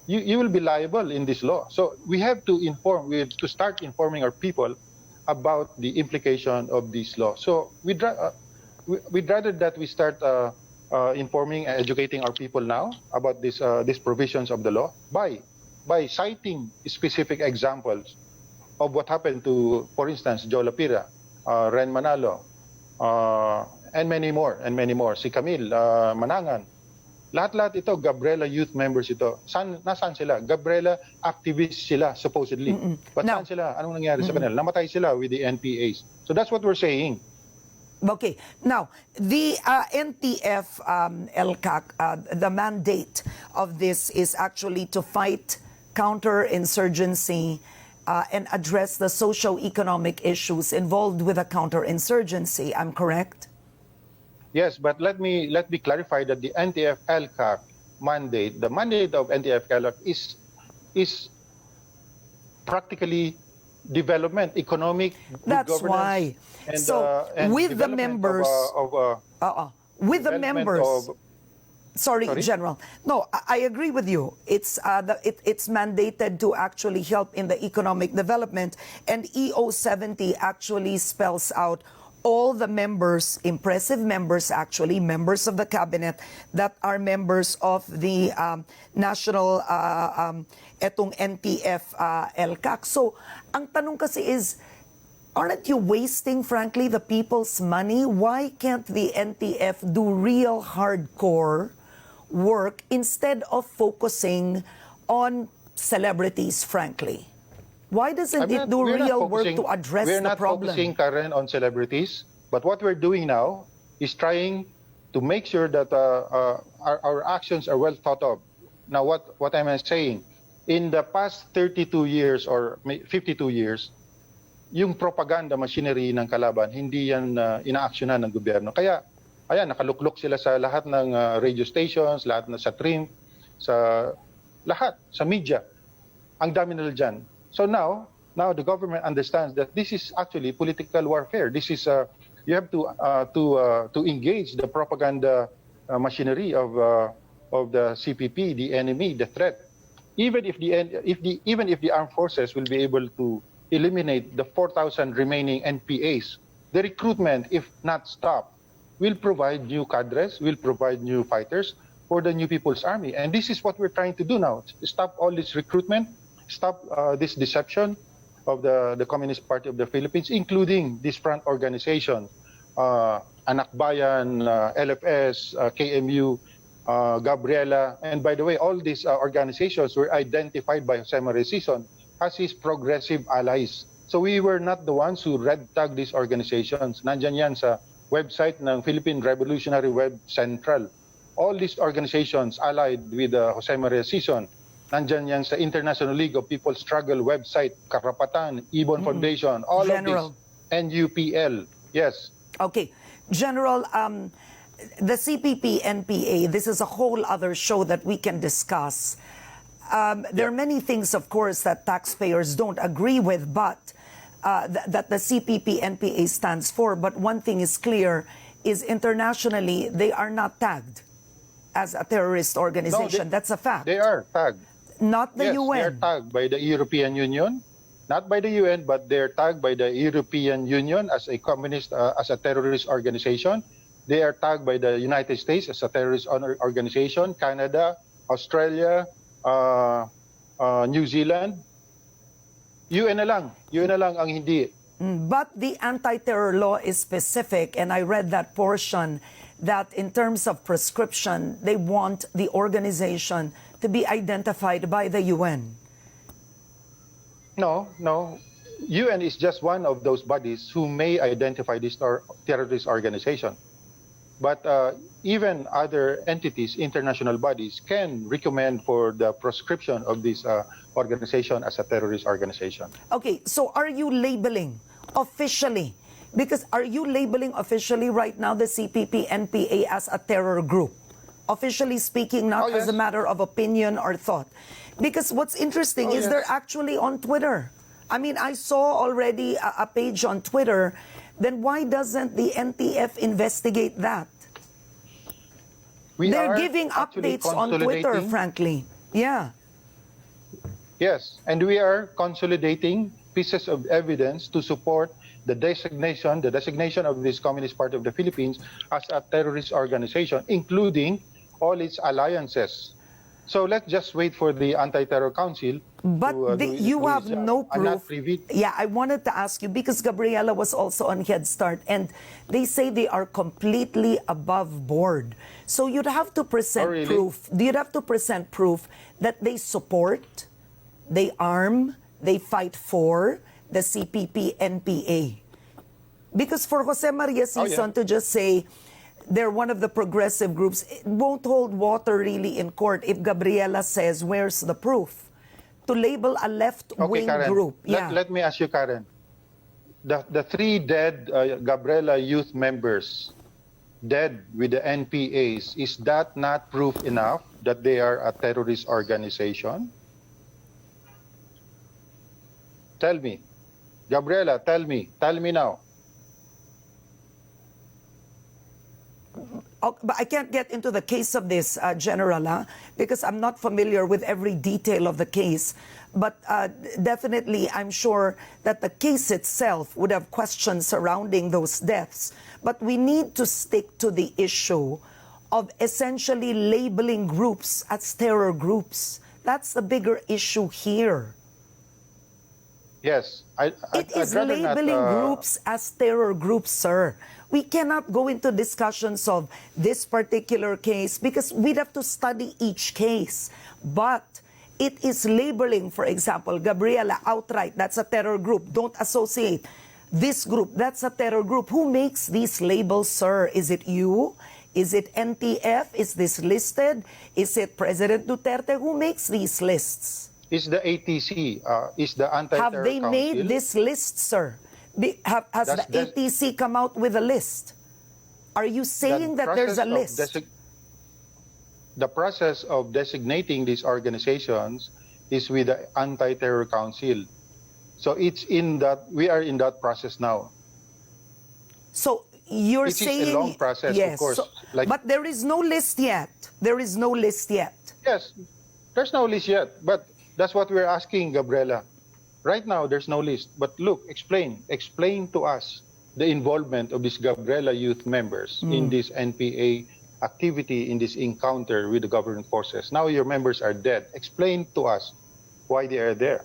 you will be liable in this law. So we have to to start informing our people about the implication of this law. So we'd rather that we start informing and educating our people now about these provisions of the law by citing specific examples of what happened to, for instance, Joe Lapira, Ren Manalo, and many more, si Camille Manangan. Lahat-lahat ito, Gabriela youth members ito. Nasaan sila? Gabriela activists sila, supposedly. But saan sila? Anong nangyari sa kanila? Namatay sila with the NPAs. So that's what we're saying. Okay. Now, the NTF LCAC, the mandate of this is actually to fight counterinsurgency and address the socio-economic issues involved with a counterinsurgency. I'm correct? Yes, but let me clarify that the NTF LCAC mandate, the mandate of NTF LCAC is practically development, economic That's governance. why. And, so and with the members, with the members. Sorry, General. No, I agree with you. It's mandated to actually help in the economic development, and EO70 actually spells out all the members, impressive members actually, members of the cabinet that are members of the national, etong NTF LCAC. So, ang tanong kasi is, aren't you wasting, frankly, the people's money? Why can't the NTF do real hardcore work instead of focusing on celebrities, frankly? Why doesn't it do real work to address the problem? We're not focusing, Karen, on celebrities, but what we're doing now is trying to make sure that our actions are well thought of. Now, what am I saying? In the past 32 years or 52 years, yung propaganda machinery ng kalaban, hindi yan inaaksyonan ng gobyerno. Kaya, ayan, nakaluklok sila sa lahat ng radio stations, lahat na sa TRIM, sa lahat, sa media. Ang dami nila dyan. So now the government understands that this is actually political warfare. This is you have to engage the propaganda machinery of the CPP, the enemy, the threat. Even if the armed forces will be able to eliminate the 4,000 remaining NPAs, the recruitment, if not stopped, will provide new cadres, will provide new fighters for the new People's Army. And this is what we're trying to do now: stop all this recruitment. Stop this deception of the Communist Party of the Philippines, including this front organization, Anak Bayan, LFS, KMU, Gabriela. And by the way, all these organizations were identified by Jose Maria Sison as his progressive allies. So we were not the ones who red tagged these organizations. Nandyan yan sa website ng Philippine Revolutionary Web Central. All these organizations allied with Jose Maria Sison. Nandyan yan sa International League of People's Struggle website, Karapatan, Ibon Foundation, all General. of this, NUPL. Yes. Okay. General, the CPP, NPA, this is a whole other show that we can discuss. There are many things, of course, that taxpayers don't agree with, but that the CPP, NPA stands for. But one thing is clear, is internationally, they are not tagged as a terrorist organization. No, that's a fact. They are tagged. Not the yes, UN. They are tagged by the European Union, not by the UN, but they're tagged by the European Union as a communist, as a terrorist organization. They are tagged by the United States as a terrorist organization, Canada, Australia, New Zealand. UN na lang ang hindi. But the anti-terror law is specific, and I read that portion that in terms of prescription, they want the organization to be identified by the UN. No. UN is just one of those bodies who may identify this terrorist organization. But even other entities, international bodies, can recommend for the proscription of this organization as a terrorist organization. Okay, so are you labeling officially? Because are you labeling officially right now the CPP, NPA as a terror group? Officially speaking, not as a matter of opinion or thought. Because what's interesting is they're actually on Twitter. I mean, I saw already a page on Twitter. Then why doesn't the NTF investigate that? They're giving updates on Twitter, frankly. Yeah. Yes, and we are consolidating pieces of evidence to support the designation of this Communist Party of the Philippines as a terrorist organization, including all its alliances. So let's just wait for the Anti-Terror Council. But you have no I'm not proof. privy. Yeah, I wanted to ask you because Gabriela was also on Head Start, and they say they are completely above board. So you'd have to present really? proof. You'd have to present proof that they support, they arm, they fight for the CPP-NPA. Because for Jose Maria Sison to just say they're one of the progressive groups, it won't hold water really in court if Gabriela says, where's the proof? To label a left-wing group. Let me ask you, Karen. The three dead Gabriela youth members, dead with the NPAs, is that not proof enough that they are a terrorist organization? Tell me. Gabriela, tell me now. But I can't get into the case of this, General, because I'm not familiar with every detail of the case. But definitely, I'm sure that the case itself would have questions surrounding those deaths. But we need to stick to the issue of essentially labeling groups as terror groups. That's the bigger issue here. Yes. It is labeling groups as terror groups, sir. We cannot go into discussions of this particular case because we'd have to study each case. But it is labeling, for example, Gabriela outright, that's a terror group. Don't associate. This group, that's a terror group. Who makes these labels, sir? Is it you? Is it NTF? Is this listed? Is it President Duterte? Who makes these lists? Is the ATC, is the Anti-Terror Council... Have they made this list, sir? Has the ATC come out with a list? Are you saying that there's a list? The process of designating these organizations is with the Anti-Terror Council. So it's in that, we are in that process now. So you're saying... It is a long process, yes, of course. So, but there is no list yet. There is no list yet. Yes, there's no list yet. But that's what we're asking, Gabriela. Right now, there's no list. But look, explain to us the involvement of these Gabriela youth members in this NPA activity, in this encounter with the government forces. Now your members are dead. Explain to us why they are there.